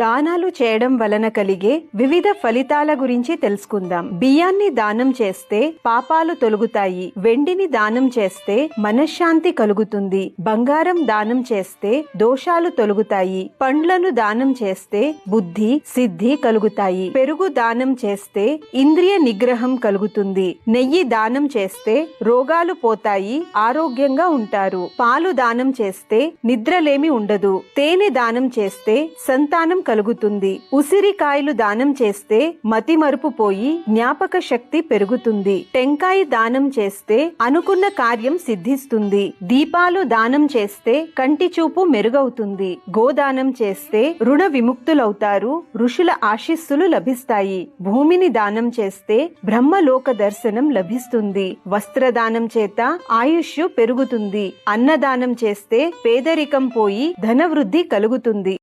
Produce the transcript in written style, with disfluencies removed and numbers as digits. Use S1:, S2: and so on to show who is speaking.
S1: దానాలు చేయడం వలన కలిగే వివిధ ఫలితాల గురించి తెలుసుకుందాం. బియ్యాన్ని దానం చేస్తే పాపాలు తొలగుతాయి. వెండిని దానం చేస్తే మనశ్శాంతి కలుగుతుంది. బంగారం దానం చేస్తే దోషాలు తొలగుతాయి. పండ్లను దానం చేస్తే బుద్ధి సిద్ధి కలుగుతాయి. పెరుగు దానం చేస్తే ఇంద్రియ నిగ్రహం కలుగుతుంది. నెయ్యి దానం చేస్తే రోగాలు పోతాయి, ఆరోగ్యంగా ఉంటారు. పాలు దానం చేస్తే నిద్రలేమి ఉండదు. తేనె దానం చేస్తే సంతానం కలుగుతుంది. ఉసిరికాయలు దానం చేస్తే మతిమరుపు పోయి జ్ఞాపక శక్తి పెరుగుతుంది. టెంకాయ దానం చేస్తే అనుకున్న కార్యం సిద్ధిస్తుంది. దీపాలు దానం చేస్తే కంటి చూపు మెరుగవుతుంది. గోదానం చేస్తే రుణ విముక్తులవుతారు. ఋషుల ఆశీస్సులు లభిస్తాయి. భూమిని దానం చేస్తే బ్రహ్మలోక దర్శనం లభిస్తుంది. వస్త్రదానం చేత ఆయుష్ పెరుగుతుంది. అన్నదానం చేస్తే పేదరికం పోయి ధనవృద్ధి కలుగుతుంది.